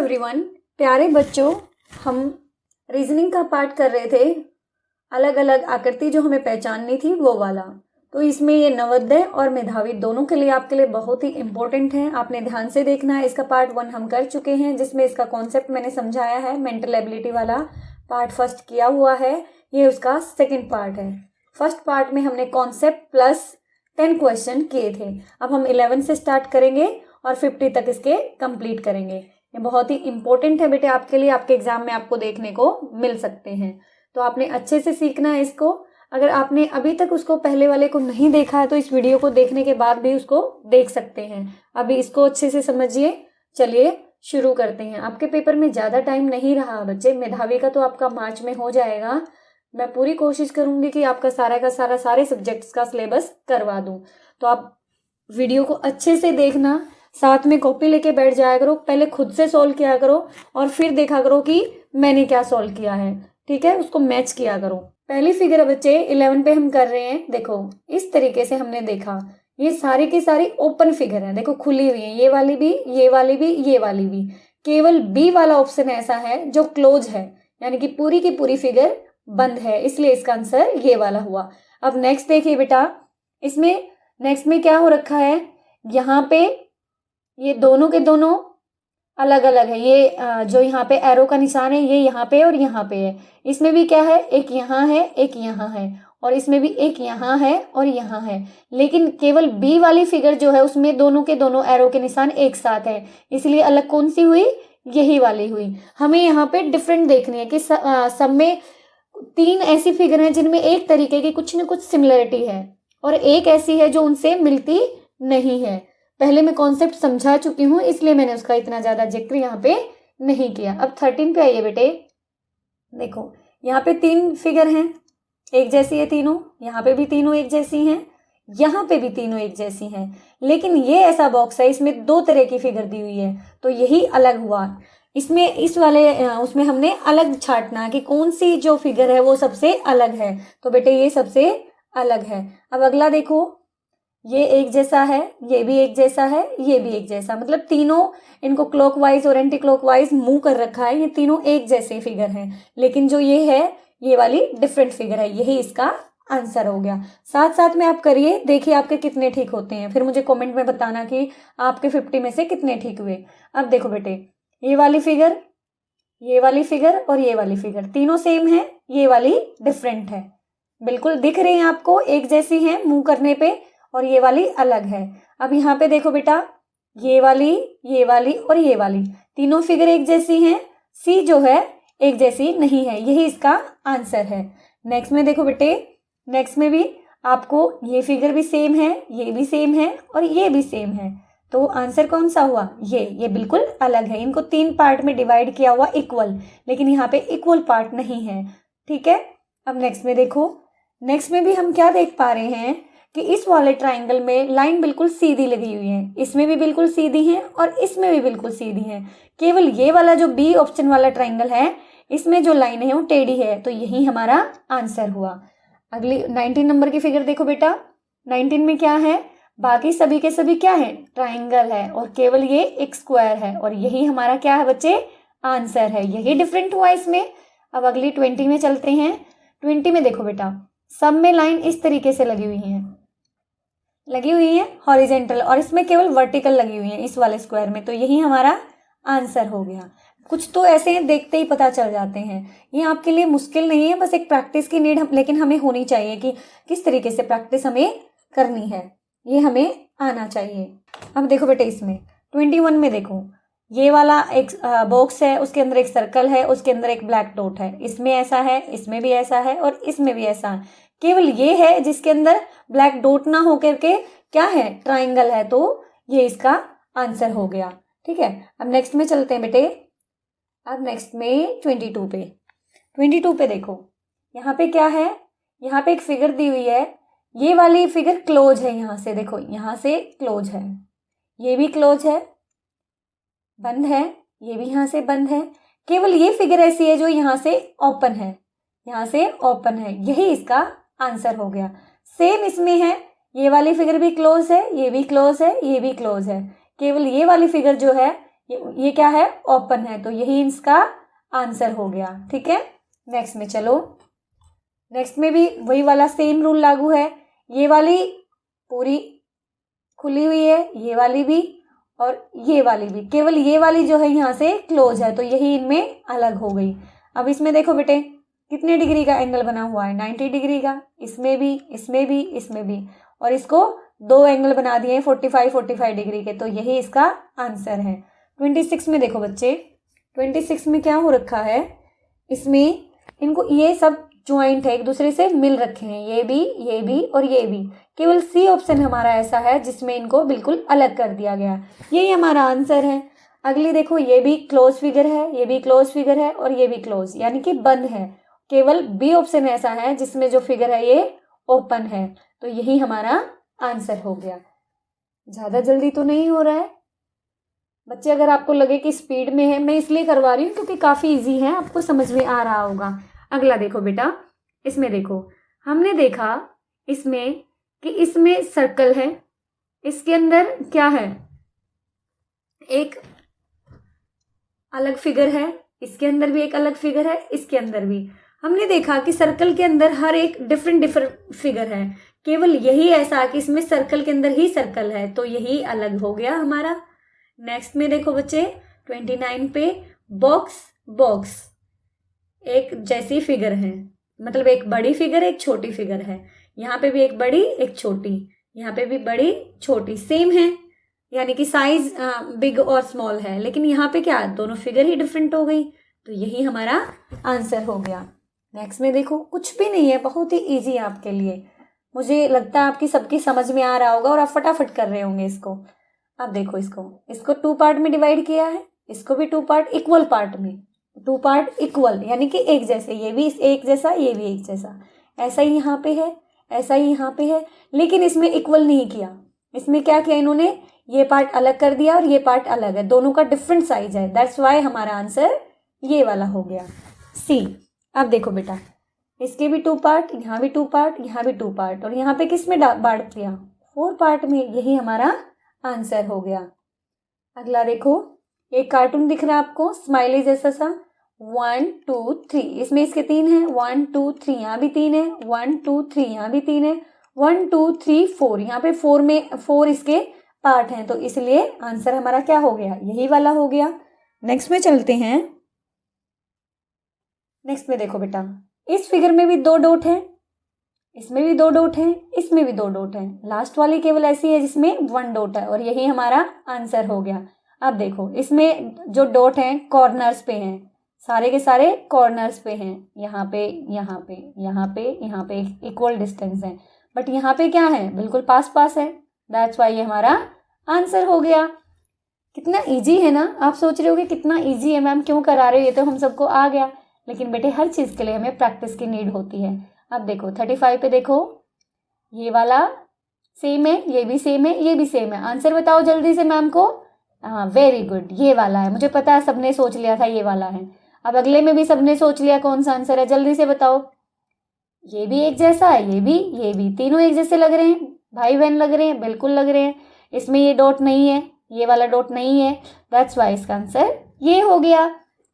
Everyone, प्यारे बच्चों, हम रीजनिंग का पार्ट कर रहे थे। अलग अलग आकृति जो हमें पहचाननी थी वो वाला। तो इसमें ये नवोदय और मेधावी दोनों के लिए आपके लिए बहुत ही इंपॉर्टेंट है। आपने ध्यान से देखना है। इसका पार्ट 1 हम कर चुके हैं, जिसमें इसका कॉन्सेप्ट मैंने समझाया है। मेंटल एबिलिटी वाला पार्ट फर्स्ट किया हुआ है, ये उसका सेकेंड पार्ट है। फर्स्ट पार्ट में हमने कॉन्सेप्ट प्लस 10 क्वेश्चन किए थे। अब हम 11 से स्टार्ट करेंगे और 50 तक इसके कंप्लीट करेंगे। ये बहुत ही इंपॉर्टेंट है बेटे आपके लिए, आपके एग्जाम में आपको देखने को मिल सकते हैं। तो आपने अच्छे से सीखना है इसको। अगर आपने अभी तक उसको पहले वाले को नहीं देखा है तो इस वीडियो को देखने के बाद भी उसको देख सकते हैं। अभी इसको अच्छे से समझिए। चलिए शुरू करते हैं। आपके पेपर में ज़्यादा टाइम नहीं रहा बच्चे। मेधावी का तो आपका मार्च में हो जाएगा। मैं पूरी कोशिश करूंगी कि आपका सारा का सारा सारे सब्जेक्ट्स का सिलेबस करवा दूं। तो आप वीडियो को अच्छे से देखना, साथ में कॉपी लेके बैठ जाया करो। पहले खुद से सॉल्व किया करो और फिर देखा करो कि मैंने क्या सॉल्व किया है। ठीक है, उसको मैच किया करो। पहली फिगर बच्चे 11 पे हम कर रहे हैं। देखो इस तरीके से हमने देखा, ये सारी की सारी ओपन फिगर है। देखो खुली हुई है, ये वाली भी, ये वाली भी, ये वाली भी। केवल बी वाला ऑप्शन ऐसा है जो क्लोज है, यानी कि पूरी की पूरी फिगर बंद है, इसलिए इसका आंसर ये वाला हुआ। अब नेक्स्ट देखिए बेटा, इसमें नेक्स्ट में क्या हो रखा है, यहाँ पे ये दोनों के दोनों अलग अलग है। ये जो यहाँ पे एरो का निशान है ये यहाँ पे और यहाँ पे है। इसमें भी क्या है, एक यहाँ है एक यहाँ है, और इसमें भी एक यहाँ है और यहाँ है। लेकिन केवल बी वाली फिगर जो है उसमें दोनों के दोनों एरो के निशान एक साथ है, इसलिए अलग कौन सी हुई, यही वाली हुई। हमें यहाँ पे डिफरेंट देखनी है कि सब में 3 ऐसी फिगर हैं जिनमें एक तरीके की कुछ न कुछ सिमिलरिटी है और एक ऐसी है जो उनसे मिलती नहीं है। पहले मैं कॉन्सेप्ट समझा चुकी हूँ, इसलिए मैंने उसका इतना ज्यादा जिक्र यहाँ पे नहीं किया। अब 13 पे आइए बेटे। देखो यहाँ पे 3 फिगर हैं, एक जैसी है तीनों। यहाँ पे भी तीनों एक जैसी हैं, यहाँ पे भी तीनों एक जैसी हैं। लेकिन ये ऐसा बॉक्स है, इसमें 2 तरह की फिगर दी हुई है, तो यही अलग हुआ। इसमें इस वाले उसमें हमने अलग छांटना कि कौन सी जो फिगर है वो सबसे अलग है। तो बेटे ये सबसे अलग है। अब अगला देखो, ये एक जैसा है, ये भी एक जैसा है, ये भी एक जैसा, मतलब तीनों इनको क्लॉकवाइज और एंटी क्लॉकवाइज मूव कर रखा है। ये तीनों एक जैसे फिगर हैं, लेकिन जो ये है ये वाली डिफरेंट फिगर है। यही इसका आंसर हो गया। साथ साथ में आप करिए, देखिए आपके कितने ठीक होते हैं, फिर मुझे कमेंट में बताना कि आपके 50 में से कितने ठीक हुए। अब देखो बेटे, ये वाली फिगर, ये वाली फिगर और ये वाली फिगर तीनों सेम है, ये वाली डिफरेंट है। बिल्कुल दिख रही है आपको, एक जैसी है मूव करने पे, और ये वाली अलग है। अब यहाँ पे देखो बेटा, ये वाली और ये वाली तीनों फिगर एक जैसी हैं, सी जो है एक जैसी नहीं है, यही इसका आंसर है। नेक्स्ट में देखो बेटे, नेक्स्ट में भी आपको ये फिगर भी सेम है, ये भी सेम है और ये भी सेम है, तो आंसर कौन सा हुआ, ये बिल्कुल अलग है। इनको 3 पार्ट में डिवाइड किया हुआ इक्वल, लेकिन यहाँ पे इक्वल पार्ट नहीं है। ठीक है, अब नेक्स्ट में देखो, नेक्स्ट में भी हम क्या देख पा रहे हैं कि इस वाले ट्राइंगल में लाइन बिल्कुल सीधी लगी हुई है, इसमें भी बिल्कुल सीधी है और इसमें भी बिल्कुल सीधी है। केवल ये वाला जो बी ऑप्शन वाला ट्राइंगल है, इसमें जो लाइन है वो टेढ़ी है, तो यही हमारा आंसर हुआ। अगली 19 नंबर की फिगर देखो बेटा। 19 में क्या है, बाकी सभी के सभी क्या है, ट्राइंगल है, और केवल ये एक स्क्वायर है, और यही हमारा क्या है बच्चे, आंसर है। यही डिफरेंट हुआ इसमें। अब अगली 20 में चलते हैं। 20 में देखो बेटा, सब में लाइन इस तरीके से लगी हुई है हॉरिजेंटल, और इसमें केवल वर्टिकल लगी हुई है इस वाले स्क्वायर में, तो यही हमारा आंसर हो गया। कुछ तो ऐसे हैं देखते ही पता चल जाते हैं। ये आपके लिए मुश्किल नहीं है, बस एक प्रैक्टिस की नीड लेकिन हमें होनी चाहिए कि किस तरीके से प्रैक्टिस हमें करनी है, ये हमें आना चाहिए। अब देखो बेटे, इसमें 21 में देखो, ये वाला एक बॉक्स है, उसके अंदर एक सर्कल है, उसके अंदर एक ब्लैक डॉट है। इसमें ऐसा है, इसमें भी ऐसा है और इसमें भी ऐसा है। केवल ये है जिसके अंदर ब्लैक डॉट ना हो करके क्या है, ट्राइंगल है, तो ये इसका आंसर हो गया। ठीक है, अब नेक्स्ट में चलते हैं बेटे। अब नेक्स्ट में 22 पे देखो, यहाँ पे क्या है, यहाँ पे एक फिगर दी हुई है। ये वाली फिगर क्लोज है, यहाँ से देखो, यहाँ से क्लोज है, ये भी क्लोज है, बंद है, ये भी यहाँ से बंद है। केवल ये फिगर ऐसी है जो यहाँ से ओपन है, यहाँ से ओपन है, यही इसका आंसर हो गया। सेम इसमें है, ये वाली फिगर भी क्लोज है, ये भी क्लोज है, ये भी क्लोज है। केवल ये वाली फिगर जो है ये क्या है, ओपन है, तो यही इसका आंसर हो गया। ठीक है, नेक्स्ट में चलो। नेक्स्ट में भी वही वाला सेम रूल लागू है। ये वाली पूरी खुली हुई है, ये वाली भी और ये वाली भी, केवल ये वाली जो है यहाँ से क्लोज है, तो यही इनमें अलग हो गई। अब इसमें देखो बेटे कितने डिग्री का एंगल बना हुआ है, 90 डिग्री का, इसमें भी, इसमें भी, इसमें भी, और इसको दो एंगल बना दिए हैं 45 डिग्री के, तो यही इसका आंसर है। 26 में देखो बच्चे, 26 में क्या हो रखा है, इसमें इनको ये सब ज्वाइंट है, एक दूसरे से मिल रखे हैं, ये भी और ये भी। केवल सी ऑप्शन हमारा ऐसा है जिसमें इनको बिल्कुल अलग कर दिया गया, यही हमारा आंसर है। अगली देखो, ये भी क्लोज फिगर है, ये भी क्लोज फिगर है और ये भी क्लोज, यानी कि बंद है। केवल बी ऑप्शन ऐसा है जिसमें जो फिगर है ये ओपन है, तो यही हमारा आंसर हो गया। ज्यादा जल्दी तो नहीं हो रहा है बच्चे, अगर आपको लगे कि स्पीड में है, मैं इसलिए करवा रही हूँ क्योंकि काफी इजी है, आपको समझ में आ रहा होगा। अगला देखो बेटा, इसमें देखो, हमने देखा इसमें कि इसमें सर्कल है, इसके अंदर क्या है, एक अलग फिगर है, इसके अंदर भी एक अलग फिगर है, इसके अंदर भी। हमने देखा कि सर्कल के अंदर हर एक डिफरेंट फिगर है, केवल यही ऐसा कि इसमें सर्कल के अंदर ही सर्कल है, तो यही अलग हो गया हमारा। नेक्स्ट में देखो बच्चे 29 पे बॉक्स एक जैसी फिगर है, मतलब एक बड़ी फिगर एक छोटी फिगर है, यहाँ पे भी एक बड़ी एक छोटी, यहाँ पे भी बड़ी छोटी सेम है, यानी कि साइज बिग और स्मॉल है, लेकिन यहाँ पे क्या, दोनों फिगर ही डिफरेंट हो गई, तो यही हमारा आंसर हो गया। नेक्स्ट में देखो, कुछ भी नहीं है, बहुत ही इजी है आपके लिए, मुझे लगता है आपकी सबकी समझ में आ रहा होगा और आप फटाफट कर रहे होंगे इसको। अब देखो, इसको 2 पार्ट में डिवाइड किया है, इसको भी 2 पार्ट इक्वल पार्ट में, 2 पार्ट इक्वल यानी कि एक जैसे, ये भी एक जैसा, ये भी एक जैसा, ऐसा ही यहाँ पे है, ऐसा ही यहाँ पे है, लेकिन इसमें इक्वल नहीं किया। इसमें क्या किया इन्होंने, ये पार्ट अलग कर दिया और ये पार्ट अलग है, दोनों का डिफरेंट साइज है, दैट्स वाई हमारा आंसर ये वाला हो गया, सी। अब देखो बेटा, इसके भी 2 पार्ट, यहाँ भी 2 पार्ट, यहाँ भी 2 पार्ट, और यहाँ पे किस में बांट दिया, 4 पार्ट में, यही हमारा आंसर हो गया। अगला देखो, एक कार्टून दिख रहा है आपको स्माइली जैसा सा, 1 2 3, इसमें इसके 3 है, 1 2 3, यहाँ भी 3 है, 1 2 3, यहाँ भी 3 है, 1 2 3 4, यहाँ पे 4 में 4 इसके पार्ट हैं, तो इसलिए आंसर हमारा क्या हो गया, यही वाला हो गया। नेक्स्ट में चलते हैं। नेक्स्ट में देखो बेटा, इस फिगर में भी 2 डॉट है, इसमें भी 2 डॉट है, इसमें भी 2 डॉट है, लास्ट वाली केवल ऐसी है जिसमें 1 डॉट है, और यही हमारा आंसर हो गया। अब देखो, इसमें जो डॉट हैं कॉर्नर्स पे हैं, सारे के सारे कॉर्नर्स पे हैं, यहाँ पे यहाँ पे यहाँ पे यहाँ पे इक्वल डिस्टेंस है, बट यहाँ पे क्या है, बिल्कुल पास पास है, दैट्स वाई ये हमारा आंसर हो गया। कितना इजी है ना, आप सोच रहे होगे कितना इजी है मैम, क्यों करा रहे हो, ये तो हम सबको आ गया, लेकिन बेटे हर चीज़ के लिए हमें प्रैक्टिस की नीड होती है। अब देखो 35 पे देखो, ये वाला सेम है, ये भी सेम है, ये भी सेम है, आंसर बताओ जल्दी से मैम को। हाँ वेरी गुड, ये वाला है, मुझे पता है सबने सोच लिया था ये वाला है। अब अगले में भी सबने सोच लिया कौन सा आंसर है, जल्दी से बताओ। ये भी एक जैसा है, ये भी, तीनों एक जैसे लग रहे हैं, भाई बहन लग रहे हैं, बिल्कुल लग रहे हैं, इसमें ये डॉट नहीं है, ये वाला डॉट नहीं है, दैट्स वाई इसका आंसर ये हो गया।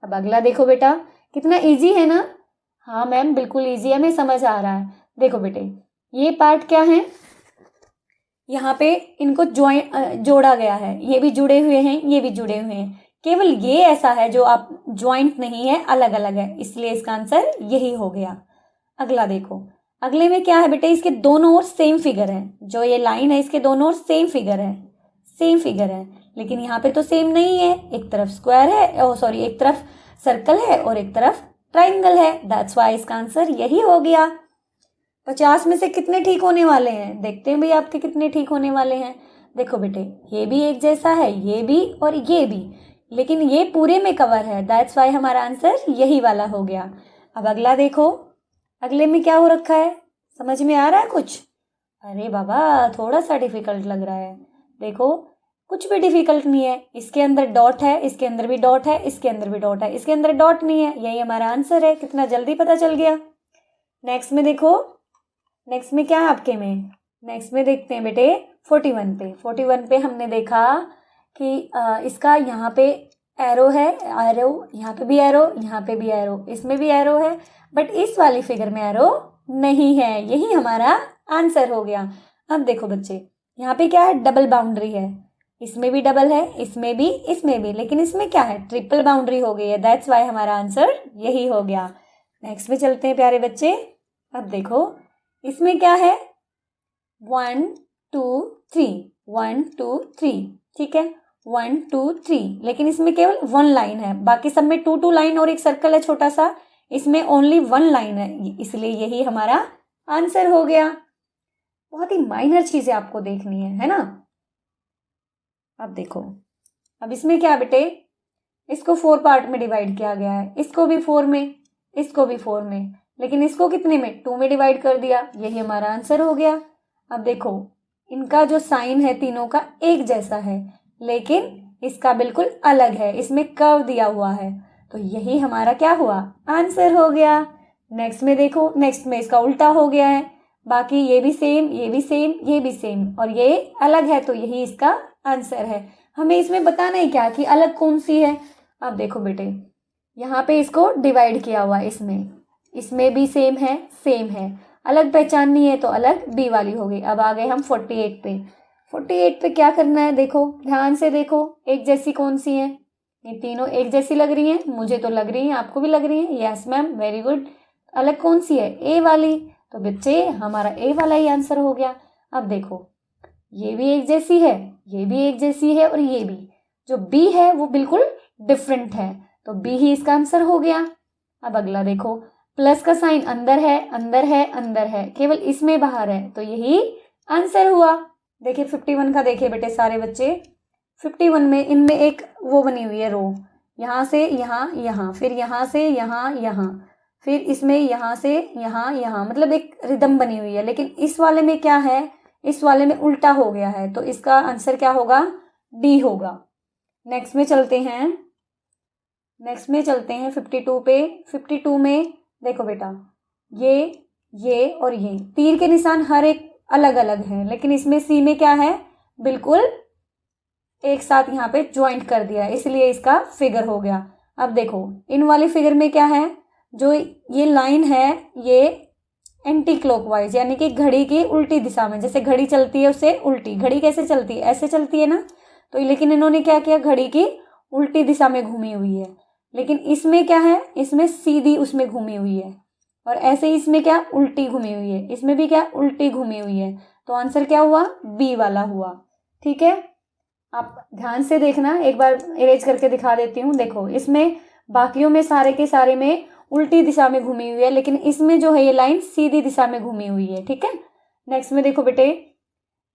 अब अगला देखो बेटा, कितना इजी है ना। हाँ मैम बिल्कुल इजी है, हमें समझ आ रहा है। देखो बेटे, ये पार्ट क्या है, यहाँ पे इनको जोड़ा गया है, ये भी जुड़े हुए हैं, ये भी जुड़े हुए हैं, केवल ये ऐसा है जो आप ज्वाइंट नहीं है, अलग अलग है, इसलिए इसका आंसर यही हो गया। अगला देखो, अगले में क्या है बेटे, इसके दोनों ओर सेम फिगर है, जो ये लाइन है इसके दोनों ओर सेम फिगर है, लेकिन यहाँ पे तो सेम नहीं है, एक तरफ स्क्वायर है, सॉरी एक तरफ सर्कल है और एक तरफ ट्राइंगल है, दैट्स वाई इसका आंसर यही हो गया। 50 में से कितने ठीक होने वाले हैं, देखते हैं भाई आपके कितने ठीक होने वाले हैं। देखो बेटे, ये भी एक जैसा है, ये भी और ये भी, लेकिन ये पूरे में कवर है, दैट्स वाई हमारा आंसर यही वाला हो गया। अब अगला देखो, अगले में क्या हो रखा है, समझ में आ रहा है कुछ? अरे बाबा थोड़ा सा डिफिकल्ट लग रहा है। देखो कुछ भी डिफिकल्ट नहीं है, इसके अंदर डॉट है, इसके अंदर भी डॉट है, इसके अंदर भी डॉट है, इसके अंदर डॉट नहीं है, यही हमारा आंसर है। कितना जल्दी पता चल गया। नेक्स्ट में देखो, नेक्स्ट में क्या है आपके में, नेक्स्ट में देखते हैं बेटे 41 पे। 41 पे हमने देखा कि इसका यहाँ पे एरो है, एरो यहाँ पे भी एरो, यहाँ पे भी एरो, इसमें भी एरो है, बट इस वाली फिगर में एरो नहीं है। यही हमारा आंसर हो गया। अब देखो बच्चे, यहाँ पे क्या है, डबल बाउंड्री है, इसमें भी डबल है, इसमें भी, लेकिन इसमें क्या है, ट्रिपल बाउंड्री हो गई है। दैट्स वाई हमारा आंसर यही हो गया। नेक्स्ट में चलते हैं प्यारे बच्चे। अब देखो इसमें क्या है, 1 2 3, 1 2 3, ठीक है, 1 2 3, लेकिन इसमें केवल 1 लाइन है, बाकी सब में 2 2 लाइन और एक सर्कल है छोटा सा, इसमें ओनली 1 लाइन है, इसलिए यही हमारा आंसर हो गया। बहुत ही माइनर चीजें आपको देखनी है ना। अब देखो, अब इसमें क्या बेटे, इसको 4 पार्ट में डिवाइड किया गया है, इसको भी 4 में, इसको भी 4 में, लेकिन इसको कितने में, 2 में डिवाइड कर दिया, यही हमारा आंसर हो गया। अब देखो इनका जो साइन है तीनों का एक जैसा है, लेकिन इसका बिल्कुल अलग है, इसमें कर्व दिया हुआ है, तो यही हमारा क्या हुआ, आंसर हो गया। नेक्स्ट में देखो, नेक्स्ट में इसका उल्टा हो गया है, बाकी ये भी सेम, ये भी सेम, ये भी सेम, और ये अलग है, तो यही इसका आंसर है। हमें इसमें बताना है क्या कि अलग कौन सी है। अब देखो बेटे, यहाँ पे इसको डिवाइड किया हुआ है, इसमें भी सेम है, अलग पहचाननी है तो अलग बी वाली हो गई। अब आ गए हम 48 पे। 48 पे क्या करना है, देखो ध्यान से देखो, एक जैसी कौन सी है, ये तीनों एक जैसी लग रही हैं, मुझे तो लग रही हैं, आपको भी लग रही हैं, यस मैम, वेरी गुड। अलग कौन सी है, ए वाली, तो बच्चे हमारा ए वाला ही आंसर हो गया। अब देखो ये भी एक जैसी है, ये भी एक जैसी है, और ये भी, जो बी है वो बिल्कुल डिफरेंट है, तो बी ही इसका आंसर हो गया। अब अगला देखो, प्लस का साइन अंदर है, अंदर है, अंदर है, केवल इसमें बाहर है, तो यही आंसर हुआ। देखिए 51 का देखिए बेटे सारे बच्चे, 51 में इनमें एक वो बनी हुई है रो, यहाँ से यहाँ, यहाँ, फिर यहाँ से यहाँ, यहाँ, फिर इसमें यहाँ से यहाँ, यहाँ, मतलब एक रिदम बनी हुई है, लेकिन इस वाले में क्या है, इस वाले में उल्टा हो गया है, तो इसका आंसर क्या होगा, डी होगा। नेक्स्ट में चलते हैं, 52 पे। 52 में देखो बेटा, ये और ये तीर के निशान हर एक अलग अलग हैं, लेकिन इसमें सी में क्या है, बिल्कुल एक साथ यहाँ पे ज्वाइंट कर दिया है, इसलिए इसका फिगर हो गया। अब देखो इन वाली फिगर में क्या है, जो ये लाइन है ये एंटी क्लॉकवाइज, यानी कि घड़ी की उल्टी दिशा में, जैसे घड़ी चलती है उससे उल्टी, घड़ी कैसे चलती है, ऐसे चलती है ना, तो लेकिन इन्होंने क्या किया, घड़ी की उल्टी दिशा में घूमी हुई है, लेकिन इसमें क्या है, इसमें सीधी उसमें घूमी हुई है, और ऐसे ही इसमें क्या, उल्टी घूमी हुई है, इसमें भी क्या, उल्टी घूमी हुई है, तो आंसर क्या हुआ, बी वाला हुआ। ठीक है, आप ध्यान से देखना, एक बार इरेज करके दिखा देती हूँ। देखो इसमें बाकियों में सारे के सारे में उल्टी दिशा में घूमी हुई है, लेकिन इसमें जो है ये लाइन सीधी दिशा में घूमी हुई है। ठीक है, नेक्स्ट में देखो बेटे,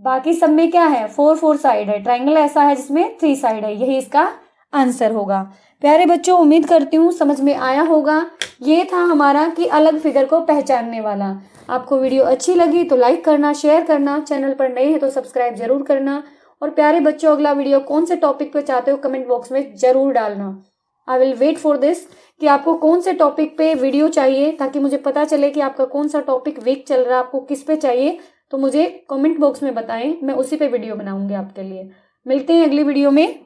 बाकी सब में क्या है, 4 साइड है, ट्राइंगल ऐसा है जिसमें 3 साइड है, यही इसका आंसर होगा। प्यारे बच्चों, उम्मीद करती हूँ समझ में आया होगा। ये था हमारा कि अलग फिगर को पहचानने वाला। आपको वीडियो अच्छी लगी तो लाइक करना, शेयर करना, चैनल पर नए हैं तो सब्सक्राइब जरूर करना, और प्यारे बच्चों अगला वीडियो कौन से टॉपिक पे चाहते हो कमेंट बॉक्स में जरूर डालना। I will wait for this, कि आपको कौन से टॉपिक पे वीडियो चाहिए, ताकि मुझे पता चले कि आपका कौन सा टॉपिक वीक चल रहा है, आपको किस पे चाहिए, तो मुझे कमेंट बॉक्स में बताएं, मैं उसी पे वीडियो बनाऊंगी आपके लिए। मिलते हैं अगली वीडियो में।